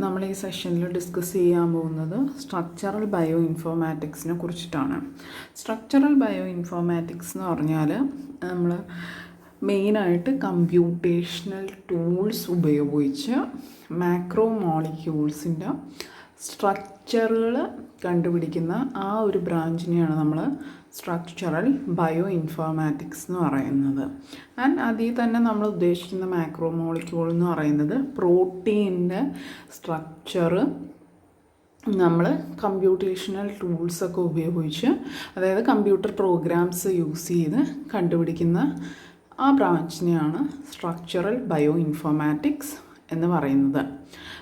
നമ്മൾ ഈ സെഷനിൽ ഡിസ്കസ് ചെയ്യാൻ പോകുന്നത് സ്ട്രക്ചറൽ ബയോ ഇൻഫോർമാറ്റിക്സിനെ കുറിച്ചിട്ടാണ്. സ്ട്രക്ചറൽ ബയോ ഇൻഫോർമാറ്റിക്സ് എന്ന് പറഞ്ഞാൽ നമ്മൾ മെയിനായിട്ട് കമ്പ്യൂട്ടേഷണൽ ടൂൾസ് ഉപയോഗിച്ച് മാക്രോ മോളിക്യൂൾസിൻ്റെ സ്ട്രക്ചറുകൾ കണ്ടുപിടിക്കുന്ന ആ ഒരു ബ്രാഞ്ചിനെയാണ് നമ്മൾ സ്ട്രക്ചറൽ ബയോ ഇൻഫോർമാറ്റിക്സ് എന്ന് പറയുന്നത്. ആൻഡ് അതിൽ തന്നെ നമ്മൾ ഉദ്ദേശിക്കുന്ന മാക്രോ മോളിക്യൂൾ എന്ന് പറയുന്നത് പ്രോട്ടീൻ്റെ സ്ട്രക്ചറ് നമ്മൾ കമ്പ്യൂട്ടേഷണൽ ടൂൾസൊക്കെ ഉപയോഗിച്ച്, അതായത് കമ്പ്യൂട്ടർ പ്രോഗ്രാംസ് യൂസ് ചെയ്ത് കണ്ടുപിടിക്കുന്ന ആ ബ്രാഞ്ചിനെയാണ് സ്ട്രക്ചറൽ ബയോ ഇൻഫോർമാറ്റിക്സ് എന്ന് പറയുന്നത്.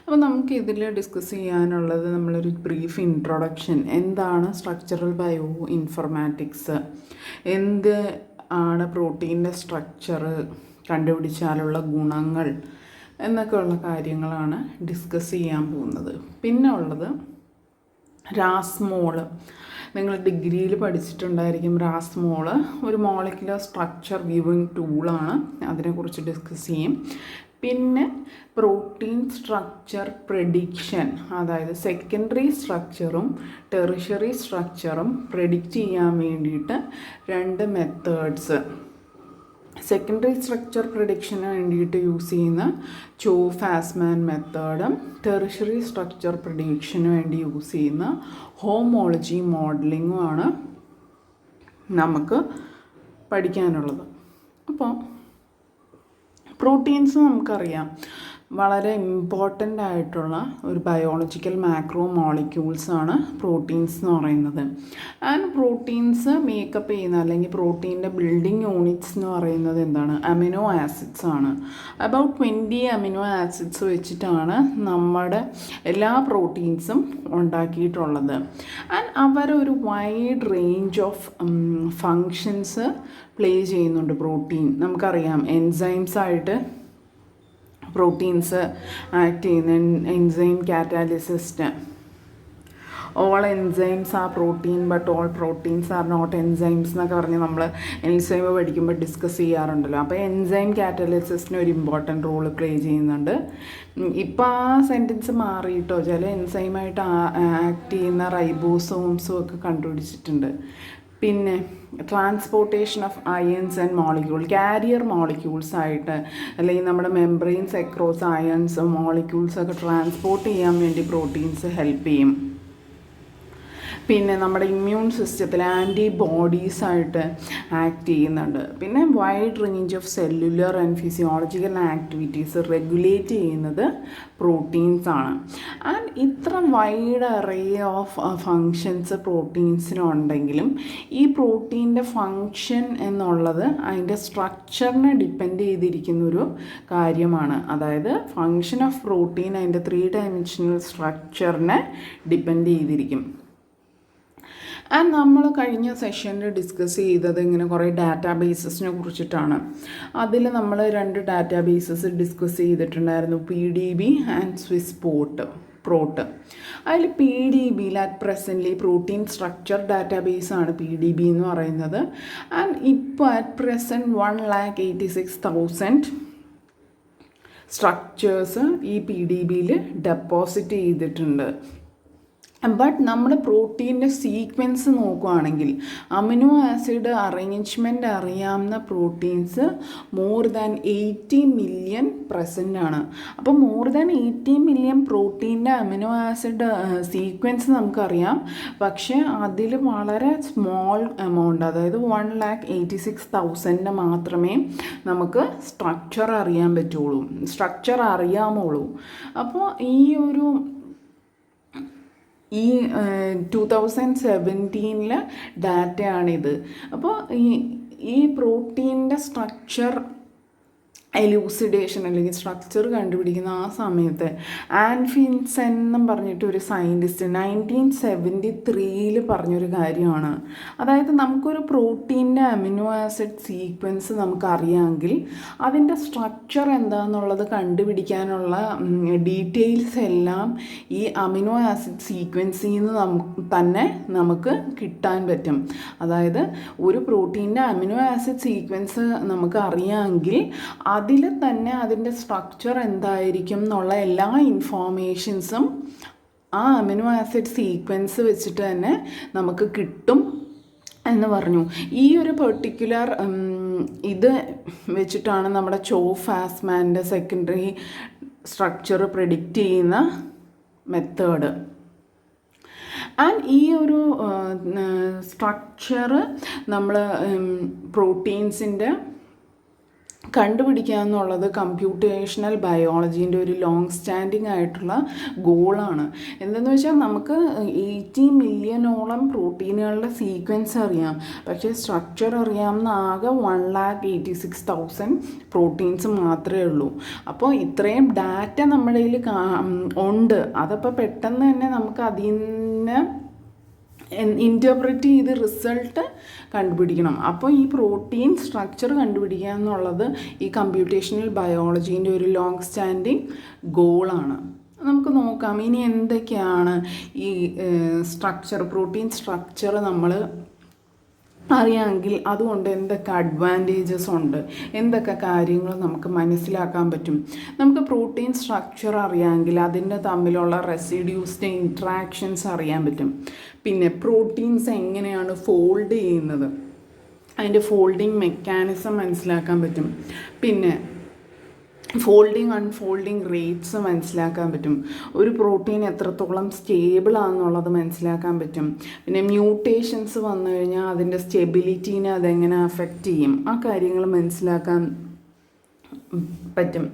അപ്പോൾ നമുക്ക് ഇതിൽ ഡിസ്കസ് ചെയ്യാനുള്ളത് നമ്മളൊരു ബ്രീഫ് ഇൻട്രൊഡക്ഷൻ, എന്താണ് സ്ട്രക്ചറൽ ബയോ ഇൻഫോർമാറ്റിക്സ്, എന്ത് ആണ് പ്രോട്ടീൻ്റെ സ്ട്രക്ചർ കണ്ടുപിടിച്ചാലുള്ള ഗുണങ്ങൾ എന്നൊക്കെയുള്ള കാര്യങ്ങളാണ് ഡിസ്കസ് ചെയ്യാൻ പോകുന്നത്. പിന്നെ ഉള്ളത് റാസ്മോള്, നിങ്ങൾ ഡിഗ്രിയിൽ പഠിച്ചിട്ടുണ്ടായിരിക്കും. റാസ്മോള് ഒരു മോളിക്കുലർ സ്ട്രക്ചർ വ്യൂവിങ് ടൂളാണ്, അതിനെക്കുറിച്ച് ഡിസ്കസ് ചെയ്യും. പിന്നെ പ്രോട്ടീൻ സ്ട്രക്ചർ പ്രെഡിക്ഷൻ, അതായത് സെക്കൻഡറി സ്ട്രക്ചറും ടെറിഷറി സ്ട്രക്ചറും പ്രെഡിക്റ്റ് ചെയ്യാൻ വേണ്ടിയിട്ട് രണ്ട് മെത്തേഡ്സ്, സെക്കൻഡറി സ്ട്രക്ചർ പ്രെഡിക്ഷന് വേണ്ടിയിട്ട് യൂസ് ചെയ്യുന്ന ചോ ഫാസ്മാൻ മെത്തേഡും ടെറിഷറി സ്ട്രക്ചർ പ്രെഡിക്ഷന് വേണ്ടി യൂസ് ചെയ്യുന്ന ഹോമോളജി മോഡലിങ്ങുമാണ് നമുക്ക് പഠിക്കാനുള്ളത്. അപ്പോൾ പ്രോട്ടീൻസ് നമുക്കറിയാം വളരെ ഇമ്പോർട്ടൻ്റ് ആയിട്ടുള്ള ഒരു ബയോളജിക്കൽ മാക്രോ മോളിക്യൂൾസാണ് പ്രോട്ടീൻസ് എന്ന് പറയുന്നത്. ആൻഡ് പ്രോട്ടീൻസ് മേക്കപ്പ് ചെയ്യുന്ന, അല്ലെങ്കിൽ പ്രോട്ടീൻ്റെ ബിൽഡിംഗ് യൂണിറ്റ്സ് എന്ന് പറയുന്നത് എന്താണ്? അമിനോ ആസിഡ്സ് ആണ്. അബൌട്ട് 20 അമിനോ ആസിഡ്സ് വെച്ചിട്ടാണ് നമ്മുടെ എല്ലാ പ്രോട്ടീൻസും ഉണ്ടാക്കിയിട്ടുള്ളത്. ആൻഡ് അവരൊരു wide range of functions play ചെയ്യുന്നുണ്ട് പ്രോട്ടീൻ. നമുക്കറിയാം എൻസൈംസ് ആയിട്ട് പ്രോട്ടീൻസ് ആക്ട് ചെയ്യുന്ന enzyme catalyst. All enzymes are protein but all proteins are not enzymes എന്നൊക്കെ പറഞ്ഞ് നമ്മൾ എൻസൈം പഠിക്കുമ്പോൾ ഡിസ്കസ് ചെയ്യാറുണ്ടല്ലോ. അപ്പോൾ എൻസൈം കാറ്റാലിസിസിന് ഒരു ഇമ്പോർട്ടൻറ്റ് റോള് പ്ലേ ചെയ്യുന്നുണ്ട്. ഇപ്പോൾ ആ സെൻറ്റൻസ് മാറിയിട്ടോ, ചില എൻസൈമായിട്ട് ആക്ട് ചെയ്യുന്ന റൈബോസോംസും ഒക്കെ കണ്ടുപിടിച്ചിട്ടുണ്ട്. പിന്നെ transportation of ions and molecule, carrier molecules ആയിട്ട്, അല്ലെങ്കിൽ നമ്മുടെ മെംബ്രെയിൻസ് അക്രോസ് അയൺസ് മോളിക്യൂൾസൊക്കെ ട്രാൻസ്പോർട്ട് ചെയ്യാൻ വേണ്ടി പ്രോട്ടീൻസ് ഹെൽപ്പ് ചെയ്യും. പിന്നെ നമ്മുടെ ഇമ്മ്യൂൺ സിസ്റ്റത്തിൽ ആൻറ്റിബോഡീസായിട്ട് ആക്ട് ചെയ്യുന്നുണ്ട്. പിന്നെ wide range of cellular and physiological activities regulate ചെയ്യുന്നത് പ്രോട്ടീൻസാണ്. ആൻഡ് ഇത്ര വൈഡ് അറേ ഓഫ് ഫങ്ഷൻസ് പ്രോട്ടീൻസിനുണ്ടെങ്കിലും ഈ പ്രോട്ടീൻ്റെ ഫങ്ഷൻ എന്നുള്ളത് അതിൻ്റെ സ്ട്രക്ചറിനെ ഡിപ്പെൻഡ് ചെയ്തിരിക്കുന്നൊരു കാര്യമാണ്. അതായത് ഫങ്ഷൻ ഓഫ് പ്രോട്ടീൻ അതിൻ്റെ 3 ഡയമെൻഷണൽ സ്ട്രക്ചറിനെ ഡിപ്പെൻഡ് ചെയ്തിരിക്കും. ആൻഡ് നമ്മൾ കഴിഞ്ഞ സെഷനിൽ ഡിസ്കസ് ചെയ്തത് ഇങ്ങനെ കുറേ ഡാറ്റാബേസസിനെ കുറിച്ചിട്ടാണ്. അതിൽ നമ്മൾ 2 ഡാറ്റാബേസസ് ഡിസ്കസ് ചെയ്തിട്ടുണ്ടായിരുന്നു, PDB ആൻഡ് സ്വിസ് പ്രോട്ട്. അതിൽ PDBയിൽ അറ്റ് പ്രസൻ്റ്ലി പ്രോട്ടീൻ സ്ട്രക്ചർ ഡാറ്റാബേസാണ് PDB എന്ന് പറയുന്നത്. ആൻഡ് ഇപ്പോൾ അറ്റ് പ്രസൻറ്റ് 1,86,000 സ്ട്രക്ചേഴ്സ് ഈ PDBയിൽ ഡെപ്പോസിറ്റ് ചെയ്തിട്ടുണ്ട്. ബട്ട് നമ്മൾ പ്രോട്ടീൻ്റെ സീക്വൻസ് നോക്കുകയാണെങ്കിൽ അമിനോ ആസിഡ് അറേഞ്ച്മെൻറ്റ് അറിയാവുന്ന proteins more than 80 million present ആണ്. അപ്പോൾ മോർ ദാൻ 80 മില്യൺ പ്രോട്ടീൻ്റെ അമിനോ ആസിഡ് സീക്വൻസ് നമുക്കറിയാം. പക്ഷേ അതിൽ വളരെ സ്മോൾ എമൗണ്ട്, അതായത് 1,86,000 മാത്രമേ നമുക്ക് സ്ട്രക്ചർ അറിയാൻ പറ്റുള്ളൂ, സ്ട്രക്ചർ അറിയാമുള്ളൂ. അപ്പോൾ ഈ 2017 ഡാറ്റയാണിത്. അപ്പോൾ ഈ പ്രോട്ടീൻ്റെ സ്ട്രക്ചർ എലൂസിഡേഷൻ അല്ലെങ്കിൽ സ്ട്രക്ചർ കണ്ടുപിടിക്കുന്ന ആ സമയത്ത് ആൻഫിൻസെൻ എന്നും പറഞ്ഞിട്ട് ഒരു സയൻറ്റിസ്റ്റ് 1973 പറഞ്ഞൊരു കാര്യമാണ്. അതായത് നമുക്കൊരു പ്രോട്ടീൻ്റെ അമിനോ ആസിഡ് സീക്വൻസ് നമുക്കറിയാമെങ്കിൽ അതിൻ്റെ സ്ട്രക്ചർ എന്താണെന്നുള്ളത് കണ്ടുപിടിക്കാനുള്ള ഡീറ്റെയിൽസ് എല്ലാം ഈ അമിനോ ആസിഡ് സീക്വൻസിൽ നിന്ന് തന്നെ നമുക്ക് കിട്ടാൻ പറ്റും. അതായത് ഒരു പ്രോട്ടീൻ്റെ അമിനോ ആസിഡ് സീക്വൻസ് നമുക്ക് അറിയാമെങ്കിൽ അതിൽ തന്നെ അതിൻ്റെ സ്ട്രക്ചർ എന്തായിരിക്കും എന്നുള്ള എല്ലാ ഇൻഫോർമേഷൻസും ആ അമിനോ ആസിഡ് സീക്വൻസ് വെച്ചിട്ട് തന്നെ നമുക്ക് കിട്ടും എന്ന് പറഞ്ഞു. ഈ ഒരു പെർട്ടിക്കുലർ ഇത് വെച്ചിട്ടാണ് നമ്മുടെ ചോ ഫാസ്മാൻ്റെ സെക്കൻഡറി സ്ട്രക്ചർ പ്രെഡിക്റ്റ് ചെയ്യുന്ന മെത്തേഡ്. ആൻഡ് ഈ ഒരു സ്ട്രക്ചർ നമ്മൾ പ്രോട്ടീൻസിൻ്റെ കണ്ടുപിടിക്കുക എന്നുള്ളത് കമ്പ്യൂട്ടേഷണൽ ബയോളജീൻ്റെ ഒരു ലോങ് സ്റ്റാൻഡിങ് ആയിട്ടുള്ള ഗോളാണ്. എന്തെന്ന് വെച്ചാൽ നമുക്ക് 80 മില്യണോളം പ്രോട്ടീനുകളുടെ സീക്വൻസ് അറിയാം, പക്ഷേ സ്ട്രക്ചർ അറിയാവുന്ന ആകെ 1,86,000 പ്രോട്ടീൻസ് മാത്രമേ ഉള്ളൂ. അപ്പോൾ ഇത്രയും ഡാറ്റ നമ്മുടെ കയ്യിൽ ഉണ്ട്. അതപ്പോൾ പെട്ടെന്ന് തന്നെ നമുക്ക് അതിൽ നിന്ന് ഇൻറ്റർപ്രറ്റ് ചെയ്ത് റിസൾട്ട് കണ്ടുപിടിക്കണം. അപ്പോൾ ഈ പ്രോട്ടീൻ സ്ട്രക്ചർ കണ്ടുപിടിക്കുക എന്നുള്ളത് ഈ കമ്പ്യൂട്ടേഷണൽ ബയോളജീൻ്റെ ഒരു ലോങ് സ്റ്റാൻഡിങ് ഗോളാണ്. നമുക്ക് നോക്കാം ഇനി എന്തൊക്കെയാണ് ഈ സ്ട്രക്ചർ, പ്രോട്ടീൻ സ്ട്രക്ചർ നമ്മൾ അറിയാമെങ്കിൽ അതുകൊണ്ട് എന്തൊക്കെ അഡ്വാൻറ്റേജസ് ഉണ്ട്, എന്തൊക്കെ കാര്യങ്ങൾ നമുക്ക് മനസ്സിലാക്കാൻ പറ്റും. നമുക്ക് പ്രോട്ടീൻ സ്ട്രക്ചർ അറിയാമെങ്കിൽ അതിൻ്റെ തമ്മിലുള്ള റെസിഡ്യൂസിൻ്റെ ഇൻട്രാക്ഷൻസ് അറിയാൻ പറ്റും. പിന്നെ പ്രോട്ടീൻസ് എങ്ങനെയാണ് ഫോൾഡ് ചെയ്യുന്നത്, അതിൻ്റെ ഫോൾഡിങ് മെക്കാനിസം മനസ്സിലാക്കാൻ പറ്റും. പിന്നെ ഫോൾഡിങ് അൺഫോൾഡിങ് റേറ്റ്സ് മനസ്സിലാക്കാൻ പറ്റും. ഒരു പ്രോട്ടീൻ എത്രത്തോളം സ്റ്റേബിൾ ആണെന്നുള്ളത് മനസ്സിലാക്കാൻ പറ്റും. പിന്നെ മ്യൂട്ടേഷൻസ് വന്നു കഴിഞ്ഞാൽ അതിൻ്റെ സ്റ്റെബിലിറ്റീനെ അതെങ്ങനെ അഫക്റ്റ് ചെയ്യും, ആ കാര്യങ്ങൾ മനസ്സിലാക്കാൻ പറ്റും.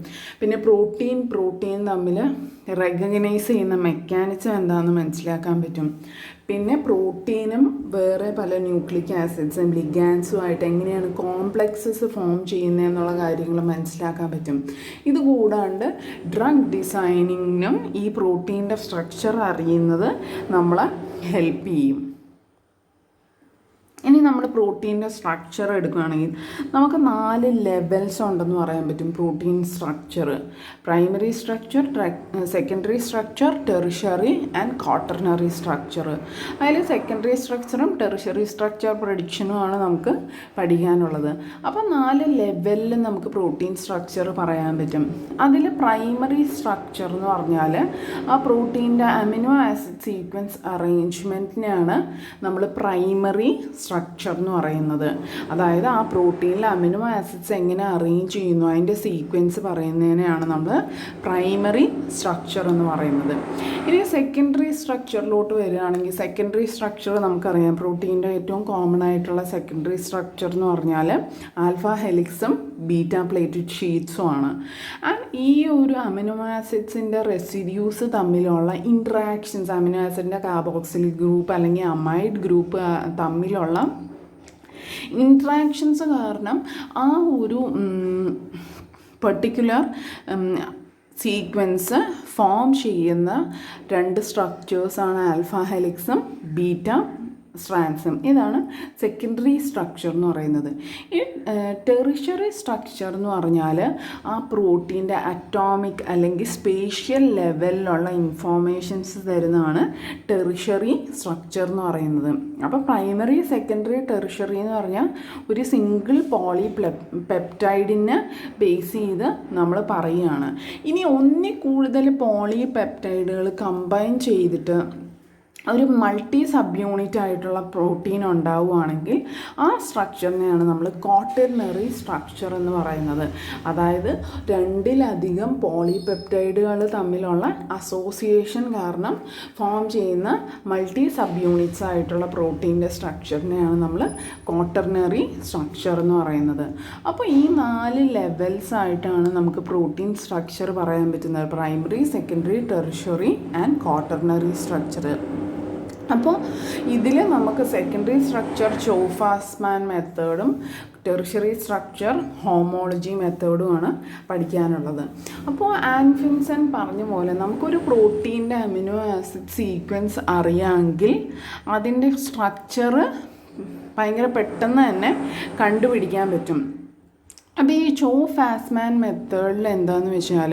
പിന്നെ പ്രോട്ടീൻ തമ്മിൽ റെക്കഗ്നൈസ് ചെയ്യുന്ന മെക്കാനിസം എന്താണെന്ന് മനസ്സിലാക്കാൻ പറ്റും. പിന്നെ പ്രോട്ടീനും വേറെ പല ന്യൂക്ലിക് ആസിഡ്സും ലിഗാൻസുമായിട്ട് എങ്ങനെയാണ് കോംപ്ലക്സസ് ഫോം ചെയ്യുന്നതെന്നുള്ള കാര്യങ്ങൾ മനസ്സിലാക്കാൻ പറ്റും. ഇതുകൂടാണ്ട് ഡ്രഗ് ഡിസൈനിങ്ങിനും ഈ പ്രോട്ടീൻ്റെ സ്ട്രക്ചർ അറിയുന്നത് നമ്മളെ ഹെൽപ്പ് ചെയ്യും. ഇനി നമ്മൾ പ്രോട്ടീൻ്റെ സ്ട്രക്ചർ എടുക്കുകയാണെങ്കിൽ നമുക്ക് 4 ലെവൽസ് ഉണ്ടെന്ന് പറയാൻ പറ്റും. Protein structure primary structure, secondary structure, tertiary and quaternary structure. അതിൽ സെക്കൻഡറി സ്ട്രക്ചറും ടെറിഷറി സ്ട്രക്ചർ പ്രഡിക്ഷനുമാണ് നമുക്ക് പഠിക്കാനുള്ളത്. അപ്പോൾ 4 ലെവലിൽ നമുക്ക് പ്രോട്ടീൻ സ്ട്രക്ചർ പറയാൻ പറ്റും. അതിൽ പ്രൈമറി സ്ട്രക്ചർ എന്ന് പറഞ്ഞാൽ ആ പ്രോട്ടീൻ്റെ അമിനോ ആസിഡ് സീക്വൻസ് അറേഞ്ച്മെൻറ്റിനെയാണ് നമ്മൾ പ്രൈമറി സ്ട്രക്ചർ എന്ന് പറയുന്നത്. അതായത് ആ പ്രോട്ടീനിൽ അമിനോ ആസിഡ്സ് എങ്ങനെ അറേഞ്ച് ചെയ്യുന്നു അതിൻ്റെ സീക്വൻസ് പറയുന്നതിനെയാണ് നമ്മൾ പ്രൈമറി സ്ട്രക്ചർ എന്ന് പറയുന്നത്. ഇനി സെക്കൻഡറി സ്ട്രക്ചറിലോട്ട് വരികയാണെങ്കിൽ സെക്കൻഡറി സ്ട്രക്ചർ നമുക്കറിയാം. പ്രോട്ടീൻ്റെ ഏറ്റവും കോമൺ ആയിട്ടുള്ള സെക്കൻഡറി സ്ട്രക്ചർ എന്ന് പറഞ്ഞാൽ ആൽഫ ഹെലിക്സും ബീറ്റ പ്ലേറ്റഡ് ഷീറ്റ്സും ആണ്. ആൻഡ് ഈ ഒരു അമിനോ ആസിഡ്സിൻ്റെ റെസിഡ്യൂസ് തമ്മിലുള്ള ഇൻട്രാക്ഷൻസ്, അമിനോ ആസിഡിൻ്റെ കാർബോക്സിലിക് ഗ്രൂപ്പ് അല്ലെങ്കിൽ അമൈഡ് ഗ്രൂപ്പ് തമ്മിലുള്ള ഇൻട്രാക്ഷൻസ് കാരണം ആ ഒരു പെർട്ടിക്കുലർ സീക്വൻസ് ഫോം ചെയ്യുന്ന 2 സ്ട്രക്ചേഴ്സാണ് ആൽഫ ഹെലിക്സും ബീറ്റ സ്ട്രാൻഡ്സും. ഇതാണ് സെക്കൻഡറി സ്ട്രക്ചർ എന്ന് പറയുന്നത്. ഈ ടെറിഷറി സ്ട്രക്ചർ എന്ന് പറഞ്ഞാൽ ആ പ്രോട്ടീൻ്റെ അറ്റോമിക് അല്ലെങ്കിൽ സ്പേഷ്യൽ ലെവലിലുള്ള ഇൻഫോർമേഷൻസ് തരുന്നതാണ് ടെറിഷറി സ്ട്രക്ചർ എന്ന് പറയുന്നത്. അപ്പോൾ പ്രൈമറി, സെക്കൻഡറി, ടെറിഷറി എന്ന് പറഞ്ഞാൽ ഒരു സിംഗിൾ പോളി പെപ്റ്റൈഡിനെ ബേസ് ചെയ്ത് നമ്മൾ പറയുകയാണ്. ഇനി ഒന്നിൽ കൂടുതൽ പോളി പെപ്റ്റൈഡുകൾ കമ്പൈൻ ചെയ്തിട്ട് ഒരു മൾട്ടി സബ് യൂണിറ്റ് ആയിട്ടുള്ള പ്രോട്ടീൻ ഉണ്ടാവുകയാണെങ്കിൽ ആ സ്ട്രക്ചറിനെയാണ് നമ്മൾ ക്വാട്ടർണറി സ്ട്രക്ചർ എന്ന് പറയുന്നത്. അതായത് 2ലധികം പോളിപെപ്റ്റൈഡുകൾ തമ്മിലുള്ള അസോസിയേഷൻ കാരണം ഫോം ചെയ്യുന്ന മൾട്ടി സബ് യൂണിറ്റ്സ് ആയിട്ടുള്ള പ്രോട്ടീൻ്റെ സ്ട്രക്ചറിനെയാണ് നമ്മൾ ക്വാട്ടർണറി സ്ട്രക്ചർ എന്ന് പറയുന്നത്. അപ്പോൾ ഈ 4 ലെവൽസ് ആയിട്ടാണ് നമുക്ക് പ്രോട്ടീൻ സ്ട്രക്ചർ പറയാൻ പറ്റുന്നത്. Primary, secondary, tertiary and quaternary structure. അപ്പോൾ ഇതിൽ നമുക്ക് സെക്കൻഡറി സ്ട്രക്ചർ ചോ ഫാസ്മാൻ മെത്തേഡും ടെറിഷറി സ്ട്രക്ചർ ഹോമോളജി മെത്തേഡുമാണ് പഠിക്കാനുള്ളത്. അപ്പോൾ ആൻഫിൻസൺ പറഞ്ഞ പോലെ നമുക്കൊരു പ്രോട്ടീൻ്റെ അമിനോ ആസിഡ് സീക്വൻസ് അറിയാമെങ്കിൽ അതിൻ്റെ സ്ട്രക്ചർ ഭയങ്കര പെട്ടെന്ന് തന്നെ കണ്ടുപിടിക്കാൻ പറ്റും. അപ്പോൾ ഈ ചോ ഫാസ്മാൻ മെത്തേഡിൽ എന്താണെന്ന് വെച്ചാൽ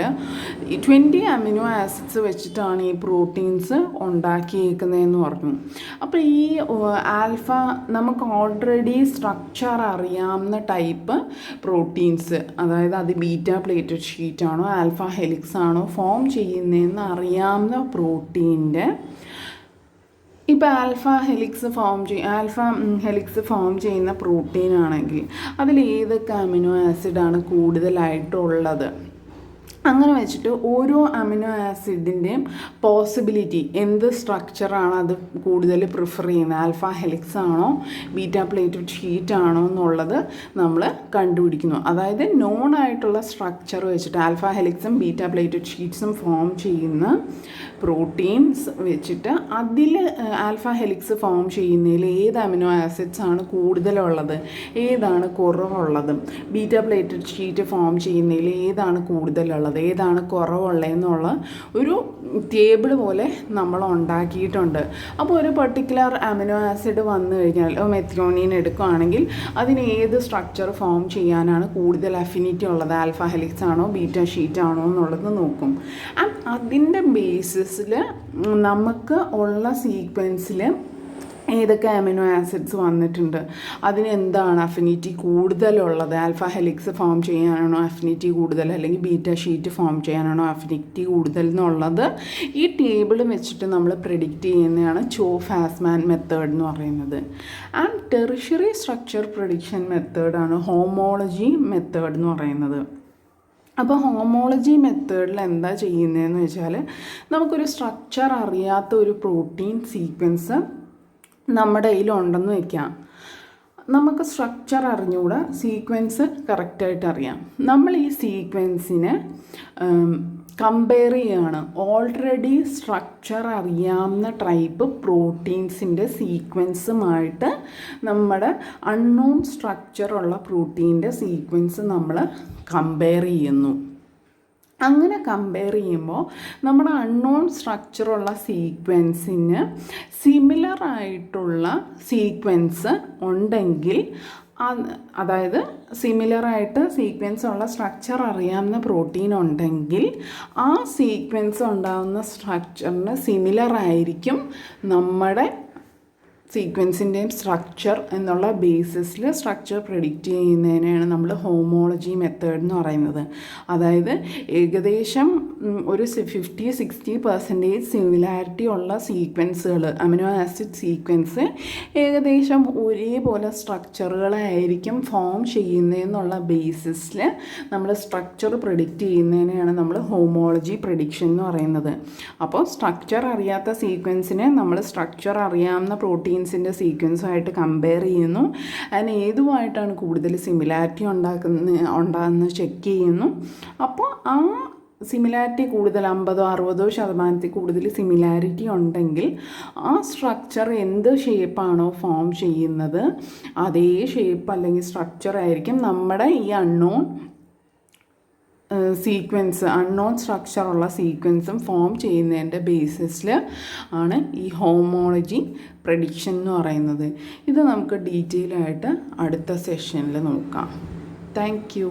20 അമിനോ ആസിഡ്സ് വെച്ചിട്ടാണ് ഈ പ്രോട്ടീൻസ് ഉണ്ടാക്കിയേക്കുന്നതെന്ന് പറഞ്ഞു. അപ്പോൾ ഈ ആൽഫ നമുക്ക് ഓൾറെഡി സ്ട്രക്ചർ അറിയാവുന്ന ടൈപ്പ് പ്രോട്ടീൻസ്, അതായത് അത് ബീറ്റ പ്ലേറ്റഡ് ഷീറ്റ് ആണോ ആൽഫ ഹെലിക്സ് ആണോ ഫോം ചെയ്യുന്നതെന്ന് അറിയാവുന്ന പ്രോട്ടീൻ്റെ ഇപ്പോൾ ആൽഫ ഹെലിക്സ് ഫോം ചെയ്യുന്ന പ്രോട്ടീൻ ആണെങ്കിൽ അതിൽ ഏതൊക്കെ അമിനോ ആസിഡാണ് കൂടുതലായിട്ടുള്ളത്, അങ്ങനെ വെച്ചിട്ട് ഓരോ അമിനോ ആസിഡിൻ്റെയും പോസിബിലിറ്റി, എന്ത് സ്ട്രക്ചറാണ് അത് കൂടുതൽ പ്രിഫർ ചെയ്യുന്നത്, ആൽഫ ഹെലിക്സ് ആണോ ബീറ്റ പ്ലേറ്റഡ് ഷീറ്റ് ആണോ എന്നുള്ളത് നമ്മൾ കണ്ടുപിടിക്കുന്നു. അതായത് നോൺ ആയിട്ടുള്ള സ്ട്രക്ചർ വെച്ചിട്ട് ആൽഫ ഹെലിക്സും ബീറ്റ പ്ലേറ്റഡ് ഷീറ്റ്സും ഫോം ചെയ്യുന്ന പ്രോട്ടീൻസ് വെച്ചിട്ട് അതിൽ ആൽഫ ഹെലിക്സ് ഫോം ചെയ്യുന്നതിൽ ഏത് അമിനോ ആസിഡ്സ് ആണ് കൂടുതലുള്ളത്, ഏതാണ് കുറവുള്ളത്, ബീറ്റ പ്ലേറ്റഡ് ഷീറ്റ് ഫോം ചെയ്യുന്നതിൽ ഏതാണ് കൂടുതലുള്ളത്, ഏതാണ് കുറവുള്ളതെന്നുള്ള ഒരു ടേബിൾ പോലെ നമ്മൾ ഉണ്ടാക്കിയിട്ടുണ്ട്. അപ്പോൾ ഒരു പെർട്ടിക്കുലർ അമിനോ ആസിഡ് വന്നു കഴിഞ്ഞാൽ മെത്തിയോണിൻ എടുക്കുകയാണെങ്കിൽ അതിന് ഏത് സ്ട്രക്ചർ ഫോം ചെയ്യാനാണ് കൂടുതൽ അഫിനിറ്റി ഉള്ളത്, ആൽഫ ഹെലിക്സ് ആണോ ബീറ്റ ഷീറ്റ് ആണോ എന്നുള്ളത് നോക്കും. അതിൻ്റെ ബേസിസിൽ നമുക്ക് ഉള്ള സീക്വൻസിൽ ഏതൊക്കെ അമിനോ ആസിഡ്സ് വന്നിട്ടുണ്ട്, അതിന് എന്താണ് അഫിനിറ്റി കൂടുതലുള്ളത്, ആൽഫ ഹെലിക്സ് ഫോം ചെയ്യാനാണോ അഫിനിറ്റി കൂടുതൽ, അല്ലെങ്കിൽ ബീറ്റ ഷീറ്റ് ഫോം ചെയ്യാനാണോ അഫിനിറ്റി കൂടുതൽ എന്നുള്ളത് ഈ ടേബിൾ വെച്ചിട്ട് നമ്മൾ പ്രെഡിക്റ്റ് ചെയ്യുന്നതാണ് ചോ ഫാസ്മാൻ മെത്തേഡ് എന്ന് പറയുന്നത്. ആൻഡ് ടെറിഷ്യറി സ്ട്രക്ചർ പ്രഡിക്ഷൻ മെത്തേഡാണ് ഹോമോളജി മെത്തേഡ് എന്ന് പറയുന്നത്. അപ്പോൾ ഹോമോളജി മെത്തേഡിൽ എന്താ ചെയ്യുന്നതെന്ന് വെച്ചാൽ നമുക്കൊരു സ്ട്രക്ചർ അറിയാത്ത ഒരു പ്രോട്ടീൻ സീക്വൻസ് നമ്മുടെ കയ്യിലുണ്ടെന്ന് വയ്ക്കാം. നമുക്ക് സ്ട്രക്ചർ അറിഞ്ഞുകൂടാ, സീക്വൻസ് കറക്റ്റായിട്ട് അറിയാം. നമ്മൾ ഈ സീക്വൻസിനെ കമ്പയർ ചെയ്യുകയാണ് ഓൾറെഡി സ്ട്രക്ചർ അറിയാവുന്ന ടൈപ്പ് പ്രോട്ടീൻസിൻ്റെ സീക്വൻസുമായിട്ട് നമ്മുടെ അൺനോൺ സ്ട്രക്ചറുള്ള പ്രോട്ടീൻ്റെ സീക്വൻസ് നമ്മൾ കമ്പയർ ചെയ്യുന്നു. അങ്ങനെ കമ്പയർ ചെയ്യുമ്പോൾ നമ്മുടെ അൺനോൺ സ്ട്രക്ചറുള്ള സീക്വൻസിന് സിമിലർ ആയിട്ടുള്ള സീക്വൻസ് ഉണ്ടെങ്കിൽ, അതായത് സിമിലറായിട്ട് സീക്വൻസ് ഉള്ള സ്ട്രക്ചർ അറിയാവുന്ന പ്രോട്ടീൻ ഉണ്ടെങ്കിൽ ആ സീക്വൻസ് ഉണ്ടാകുന്ന സ്ട്രക്ചറിന് സിമിലർ ആയിരിക്കും നമ്മുടെ സീക്വൻസിൻ്റെയും സ്ട്രക്ചർ എന്നുള്ള ബേസിസിൽ സ്ട്രക്ചർ പ്രെഡിക്റ്റ് ചെയ്യുന്നതിനാണ് നമ്മൾ ഹോമോളജി മെത്തേഡ് എന്ന് പറയുന്നത്. അതായത് ഏകദേശം ഒരു 50-60% സിമിലാരിറ്റി ഉള്ള സീക്വൻസുകൾ, അമിനോ ആസിഡ് സീക്വൻസ് ഏകദേശം ഒരേപോലെ സ്ട്രക്ചറുകളായിരിക്കും ഫോം ചെയ്യുന്നതെന്നുള്ള ബേസിസിൽ നമ്മൾ സ്ട്രക്ചർ പ്രെഡിക്റ്റ് ചെയ്യുന്നതിനെയാണ് നമ്മൾ ഹോമോളജി പ്രെഡിക്ഷൻ എന്ന് പറയുന്നത്. അപ്പോൾ സ്ട്രക്ചർ അറിയാത്ത സീക്വൻസിനെ നമ്മൾ സ്ട്രക്ചർ അറിയാവുന്ന പ്രോട്ടീൻസിൻ്റെ സീക്വൻസുമായിട്ട് കമ്പയർ ചെയ്യുന്നു. അതിന് ഏതുമായിട്ടാണ് കൂടുതൽ സിമിലാരിറ്റി ഉണ്ടാകുന്നത് ചെക്ക് ചെയ്യുന്നു. അപ്പോൾ ആ സിമിലാരിറ്റി കൂടുതൽ 50-60% കൂടുതൽ സിമിലാരിറ്റി ഉണ്ടെങ്കിൽ ആ സ്ട്രക്ചർ എന്ത് ഷേപ്പാണോ ഫോം ചെയ്യുന്നത് അതേ ഷേപ്പ് അല്ലെങ്കിൽ സ്ട്രക്ചർ ആയിരിക്കും നമ്മുടെ ഈ അൺനോൺ സ്ട്രക്ചറുള്ള സീക്വൻസും ഫോം ചെയ്യുന്നതിൻ്റെ ബേസിസിൽ ആണ് ഈ ഹോമോളജി പ്രഡിക്ഷൻ എന്ന് പറയുന്നത്. ഇത് നമുക്ക് ഡീറ്റെയിൽ ആയിട്ട് അടുത്ത സെഷനിൽ നോക്കാം. Thank you.